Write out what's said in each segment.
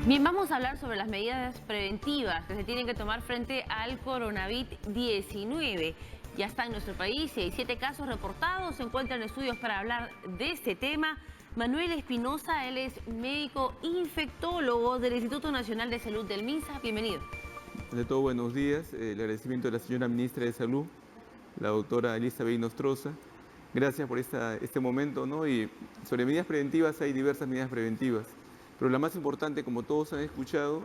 Bien, vamos a hablar sobre las medidas preventivas que se tienen que tomar frente al coronavirus-19. Ya está en nuestro país y hay 7 casos reportados. Se encuentran estudios para hablar de este tema. Manuel Espinosa, él es médico infectólogo del Instituto Nacional de Salud del MINSA. Bienvenido. Ante todo, buenos días. El agradecimiento de la señora ministra de Salud, la doctora Elizabeth Nostroza. Gracias por este momento, ¿no? Y sobre medidas preventivas hay diversas medidas preventivas, pero la más importante, como todos han escuchado,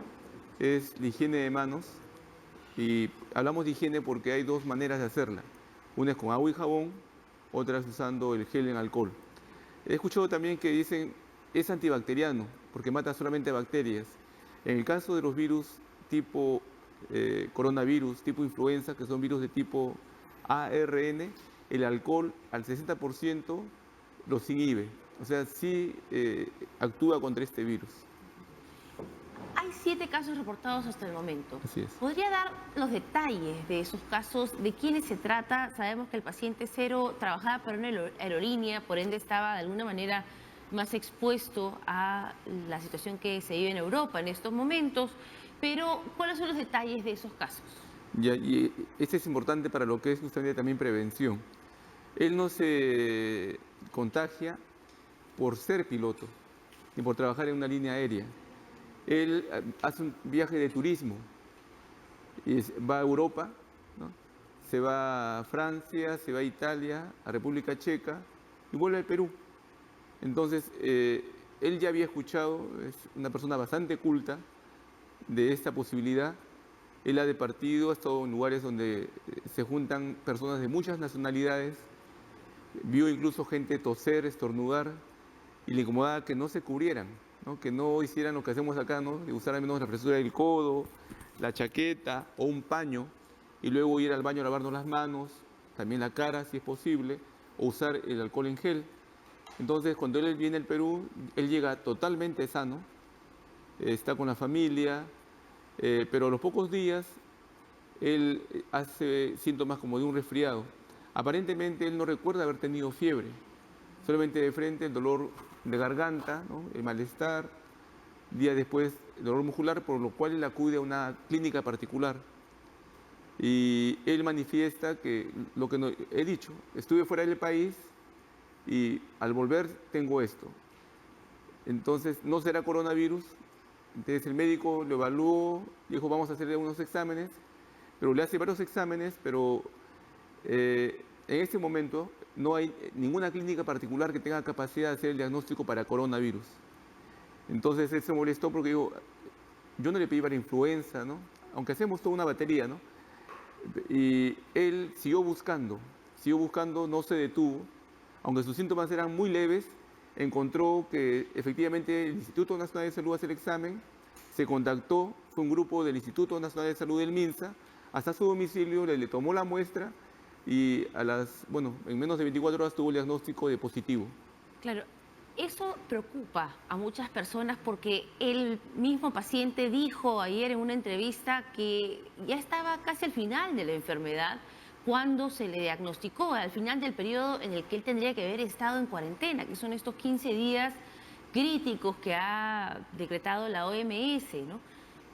es la higiene de manos. Y hablamos de higiene porque hay dos maneras de hacerla. Una es con agua y jabón, otra es usando el gel en alcohol. He escuchado también que dicen es antibacteriano porque mata solamente bacterias. En el caso de los virus tipo coronavirus, tipo influenza, que son virus de tipo ARN, el alcohol al 60% los inhibe. O sea, sí actúa contra este virus. Hay 7 casos reportados hasta el momento. Así es. ¿Podría dar los detalles de esos casos? ¿De quiénes se trata? Sabemos que el paciente cero trabajaba para una aerolínea, por ende estaba de alguna manera más expuesto a la situación que se vive en Europa en estos momentos. Pero, ¿cuáles son los detalles de esos casos? Y este es importante para lo que es justamente también prevención. Él no se contagia por ser piloto, ni por trabajar en una línea aérea. Él hace un viaje de turismo, y va a Europa, ¿no? Se va a Francia, se va a Italia, a República Checa y vuelve al Perú. Entonces, él ya había escuchado, es una persona bastante culta, de esta posibilidad. Él ha departido, ha estado en lugares donde se juntan personas de muchas nacionalidades, vio incluso gente toser, estornudar, y le incomodaba que no se cubrieran, ¿no? Que no hicieran lo que hacemos acá, ¿no? De usar al menos la fresura del codo, la chaqueta o un paño, y luego ir al baño a lavarnos las manos, también la cara si es posible, o usar el alcohol en gel. Entonces, cuando él viene al Perú, él llega totalmente sano, está con la familia, pero a los pocos días él hace síntomas como de un resfriado. Aparentemente él no recuerda haber tenido fiebre, solamente de frente el dolor de garganta, ¿no? El malestar, día después el dolor muscular, por lo cual él acude a una clínica particular. Y él manifiesta que lo que no, he dicho, estuve fuera del país y al volver tengo esto. Entonces no será coronavirus. Entonces el médico lo evaluó, dijo vamos a hacerle unos exámenes, pero le hace varios exámenes, pero en este momento no hay ninguna clínica particular que tenga capacidad de hacer el diagnóstico para coronavirus. Entonces él se molestó porque digo, yo no le pedí para influenza, ¿no? Aunque hacemos toda una batería, ¿no? Y él siguió buscando, no se detuvo, aunque sus síntomas eran muy leves, encontró que efectivamente el Instituto Nacional de Salud hace el examen, se contactó, fue un grupo del Instituto Nacional de Salud del MINSA, hasta su domicilio, le tomó la muestra y en menos de 24 horas tuvo el diagnóstico de positivo. Claro, eso preocupa a muchas personas porque el mismo paciente dijo ayer en una entrevista que ya estaba casi al final de la enfermedad cuando se le diagnosticó, al final del periodo en el que él tendría que haber estado en cuarentena, que son estos 15 días críticos que ha decretado la OMS, ¿no?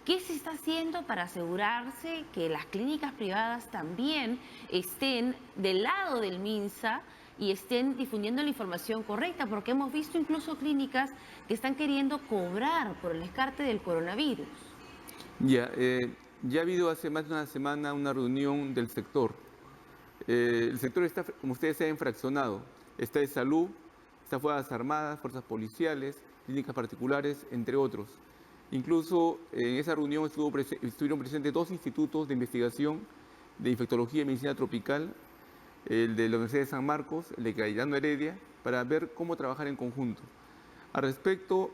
¿Qué se está haciendo para asegurarse que las clínicas privadas también estén del lado del MINSA y estén difundiendo la información correcta? Porque hemos visto incluso clínicas que están queriendo cobrar por el descarte del coronavirus. Ya ha habido hace más de una semana una reunión del sector. El sector está, como ustedes saben, fraccionado. Está de salud, está Fuerzas Armadas, fuerzas policiales, clínicas particulares, entre otros. Incluso en esa reunión estuvieron presentes 2 institutos de investigación de infectología y medicina tropical, el de la Universidad de San Marcos, el de Cayetano Heredia, para ver cómo trabajar en conjunto. Al respecto,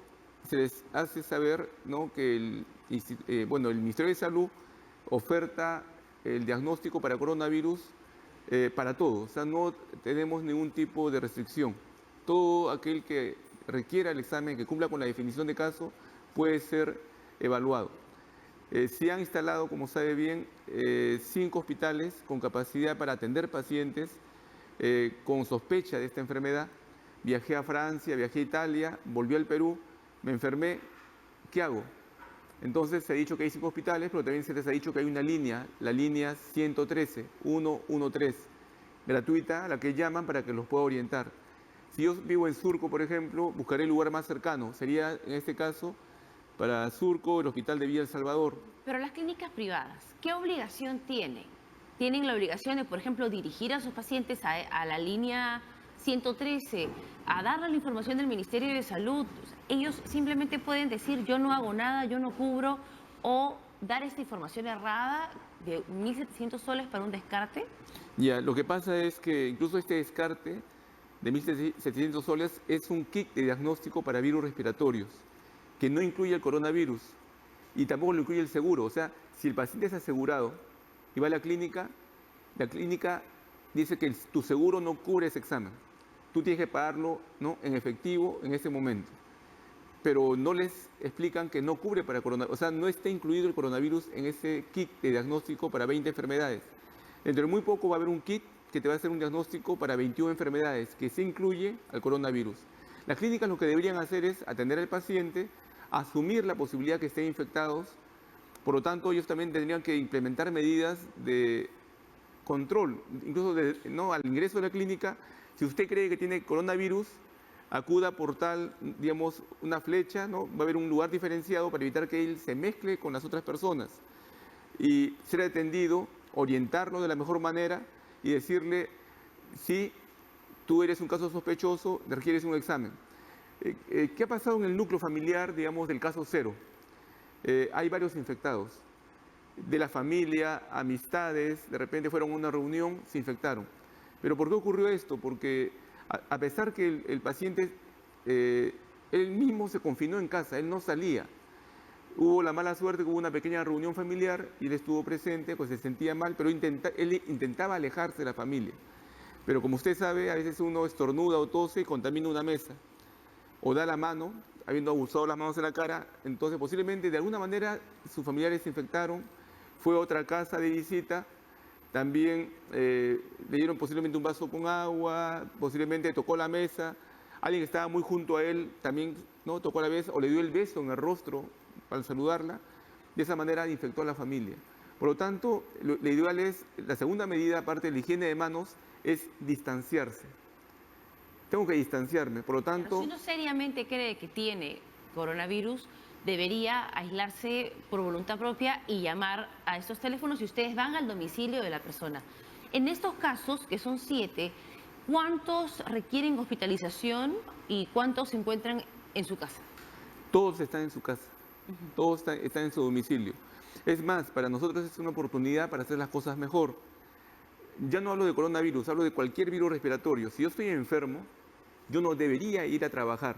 se les hace saber, ¿no?, que el Ministerio de Salud oferta el diagnóstico para coronavirus para todos, o sea, no tenemos ningún tipo de restricción. Todo aquel que requiera el examen, que cumpla con la definición de caso, puede ser evaluado. Se han instalado, como sabe bien, 5 hospitales con capacidad para atender pacientes con sospecha de esta enfermedad. Viajé a Francia, viajé a Italia, volví al Perú, me enfermé. ¿Qué hago? Entonces se ha dicho que hay 5 hospitales, pero también se les ha dicho que hay una línea, la línea 113, 113, gratuita, a la que llaman para que los pueda orientar. Si yo vivo en Surco, por ejemplo, buscaré el lugar más cercano. Sería, en este caso, para Surco, el Hospital de Villa El Salvador. Pero las clínicas privadas, ¿qué obligación tienen? ¿Tienen la obligación de, por ejemplo, dirigir a sus pacientes a la línea 113, a darle la información del Ministerio de Salud? O sea, ellos simplemente pueden decir, yo no hago nada, yo no cubro, o dar esta información errada de 1.700 soles para un descarte. Ya, lo que pasa es que incluso este descarte de 1.700 soles es un kit de diagnóstico para virus respiratorios, que no incluye el coronavirus y tampoco lo incluye el seguro. O sea, si el paciente es asegurado y va a la clínica dice que tu seguro no cubre ese examen. Tú tienes que pagarlo, ¿no?, en efectivo en ese momento. Pero no les explican que no cubre para coronavirus, o sea, no está incluido el coronavirus en ese kit de diagnóstico para 20 enfermedades. Dentro de muy poco va a haber un kit que te va a hacer un diagnóstico para 21 enfermedades, que se incluye al coronavirus. Las clínicas lo que deberían hacer es atender al paciente, asumir la posibilidad que estén infectados. Por lo tanto, ellos también tendrían que implementar medidas de control, incluso ¿no?, al ingreso de la clínica. Si usted cree que tiene coronavirus, acuda por tal, digamos, una flecha, ¿no? Va a haber un lugar diferenciado para evitar que él se mezcle con las otras personas. Y ser atendido, orientarlo de la mejor manera y decirle, si tú eres un caso sospechoso, requieres un examen. ¿Qué ha pasado en el núcleo familiar, digamos, del caso cero? Hay varios infectados. De la familia, amistades, de repente fueron a una reunión, se infectaron. ¿Pero por qué ocurrió esto? Porque a pesar que el paciente, él mismo se confinó en casa, él no salía. Hubo la mala suerte que hubo una pequeña reunión familiar y él estuvo presente, pues se sentía mal, pero él intentaba alejarse de la familia. Pero como usted sabe, a veces uno estornuda o tose y contamina una mesa. O da la mano, habiendo abusado las manos en la cara, entonces posiblemente de alguna manera sus familiares se infectaron, fue a otra casa de visita, también le dieron posiblemente un vaso con agua, posiblemente tocó la mesa, alguien que estaba muy junto a él también, ¿no?, tocó la mesa o le dio el beso en el rostro para saludarla. De esa manera infectó a la familia. Por lo tanto, lo ideal es, la segunda medida, aparte de la higiene de manos, es distanciarse. Tengo que distanciarme, por lo tanto... Pero si uno seriamente cree que tiene coronavirus, debería aislarse por voluntad propia y llamar a estos teléfonos y ustedes van al domicilio de la persona. En estos casos, que son 7, ¿cuántos requieren hospitalización y cuántos se encuentran en su casa? Todos están en su casa, todos están en su domicilio. Es más, para nosotros es una oportunidad para hacer las cosas mejor. Ya no hablo de coronavirus, hablo de cualquier virus respiratorio. Si yo estoy enfermo, yo no debería ir a trabajar,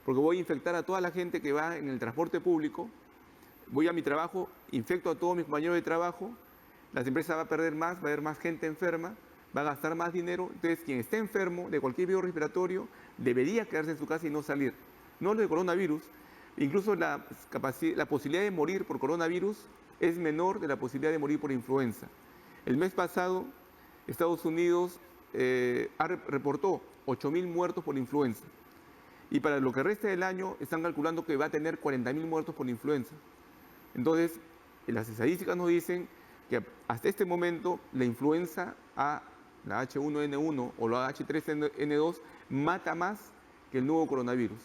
porque voy a infectar a toda la gente que va en el transporte público, voy a mi trabajo, infecto a todos mis compañeros de trabajo, la empresa va a perder más, va a haber más gente enferma, va a gastar más dinero. Entonces, quien esté enfermo de cualquier virus respiratorio debería quedarse en su casa y no salir. No hablo de coronavirus, incluso la posibilidad de morir por coronavirus es menor de la posibilidad de morir por influenza. El mes pasado, Estados Unidos reportó 8.000 muertos por influenza. Y para lo que resta del año están calculando que va a tener 40.000 muertos por influenza. Entonces, las estadísticas nos dicen que hasta este momento la influenza A, la H1N1 o la H3N2 mata más que el nuevo coronavirus.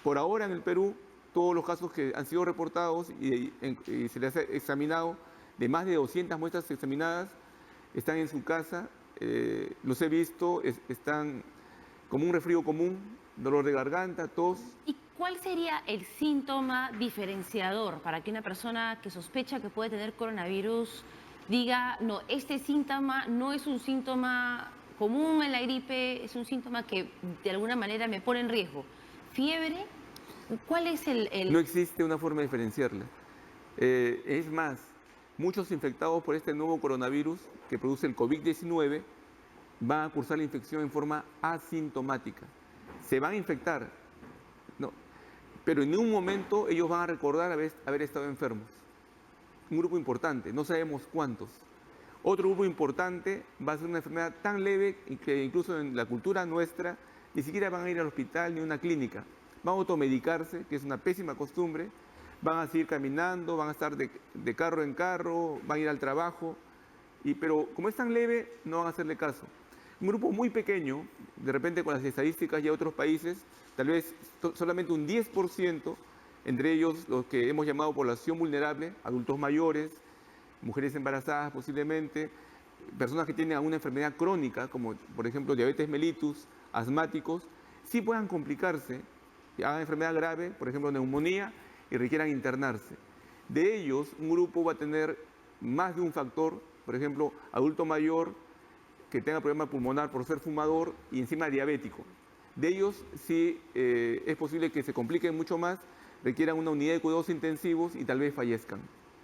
Por ahora en el Perú, todos los casos que han sido reportados y se les ha examinado, de más de 200 muestras examinadas, están en su casa, los he visto, están como un resfrío común, dolor de garganta, tos. ¿Y cuál sería el síntoma diferenciador para que una persona que sospecha que puede tener coronavirus diga, no, este síntoma no es un síntoma común en la gripe, es un síntoma que de alguna manera me pone en riesgo? ¿Fiebre? ¿Cuál es el...? No existe una forma de diferenciarla. Es más, muchos infectados por este nuevo coronavirus que produce el COVID-19 van a cursar la infección en forma asintomática. Se van a infectar, no, pero en un momento ellos van a recordar haber estado enfermos. Un grupo importante, no sabemos cuántos. Otro grupo importante va a ser una enfermedad tan leve que incluso en la cultura nuestra ni siquiera van a ir al hospital ni a una clínica. Van a automedicarse, que es una pésima costumbre, van a seguir caminando, van a estar de carro en carro, van a ir al trabajo, pero como es tan leve, no van a hacerle caso. Un grupo muy pequeño, de repente con las estadísticas ya de otros países, tal vez solamente un 10%, entre ellos los que hemos llamado población vulnerable, adultos mayores, mujeres embarazadas posiblemente, personas que tienen alguna enfermedad crónica, como por ejemplo diabetes mellitus, asmáticos, sí puedan complicarse, hagan enfermedad grave, por ejemplo neumonía, y requieran internarse. De ellos, un grupo va a tener más de un factor, por ejemplo, adulto mayor que tenga problema pulmonar por ser fumador y encima diabético. De ellos sí es posible que se compliquen mucho más, requieran una unidad de cuidados intensivos y tal vez fallezcan.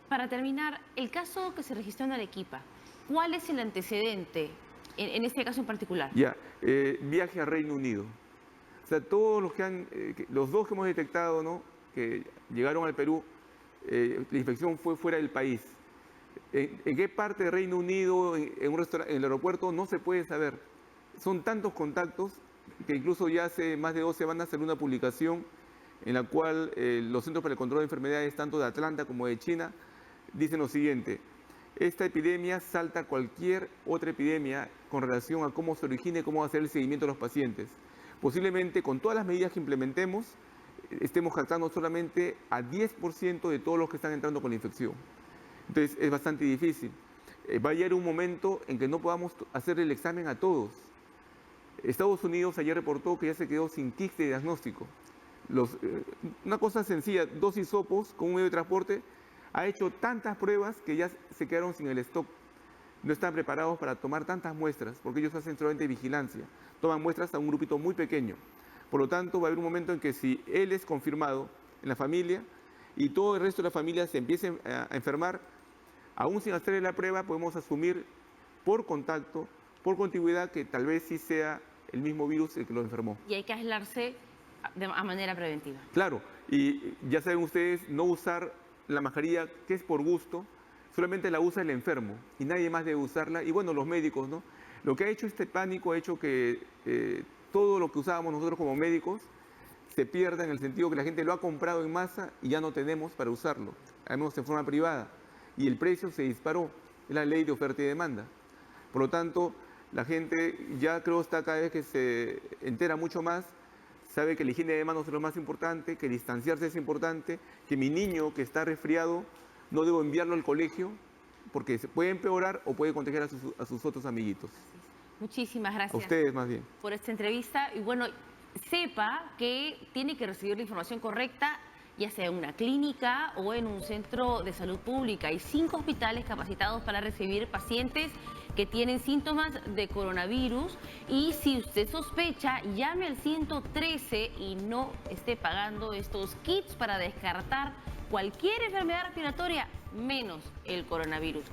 Para terminar, el caso que se registró en Arequipa, ¿cuál es el antecedente en este caso en particular? Ya, viaje a Reino Unido. O sea, todos los los dos que hemos detectado, ¿no?, que llegaron al Perú, la infección fue fuera del país. ¿En qué parte de Reino Unido, en un restaurante, en el aeropuerto? No se puede saber. Son tantos contactos que incluso ya hace más de 2 semanas salió una publicación en la cual los Centros para el Control de Enfermedades, tanto de Atlanta como de China, dicen lo siguiente: esta epidemia salta a cualquier otra epidemia con relación a cómo se origina y cómo va a ser el seguimiento de los pacientes. Posiblemente con todas las medidas que implementemos, estemos captando solamente a 10% de todos los que están entrando con la infección. Entonces es bastante difícil. Va a llegar un momento en que no podamos hacer el examen a todos. Estados Unidos ayer reportó que ya se quedó sin kits de diagnóstico. Una cosa sencilla, 2 hisopos con un medio de transporte, ha hecho tantas pruebas que ya se quedaron sin el stock. No están preparados para tomar tantas muestras, porque ellos hacen solamente vigilancia. Toman muestras a un grupito muy pequeño. Por lo tanto, va a haber un momento en que si él es confirmado en la familia y todo el resto de la familia se empiece a enfermar, aún sin hacerle la prueba, podemos asumir por contacto, por contigüidad, que tal vez sí sea el mismo virus el que lo enfermó. Y hay que aislarse a manera preventiva. Claro, y ya saben ustedes, no usar la mascarilla, que es por gusto, solamente la usa el enfermo y nadie más debe usarla. Y bueno, los médicos, ¿no? Lo que ha hecho este pánico ha hecho que todo lo que usábamos nosotros como médicos se pierda, en el sentido que la gente lo ha comprado en masa y ya no tenemos para usarlo, al menos en forma privada. Y el precio se disparó, es la ley de oferta y demanda. Por lo tanto, la gente ya creo está cada vez que se entera mucho más, sabe que la higiene de manos es lo más importante, que distanciarse es importante, que mi niño que está resfriado no debo enviarlo al colegio porque se puede empeorar o puede contagiar a sus otros amiguitos. Muchísimas gracias. A ustedes más bien. Por esta entrevista. Y bueno, sepa que tiene que recibir la información correcta, ya sea en una clínica o en un centro de salud pública. Hay 5 hospitales capacitados para recibir pacientes que tienen síntomas de coronavirus. Y si usted sospecha, llame al 113 y no esté pagando estos kits para descartar cualquier enfermedad respiratoria, menos el coronavirus.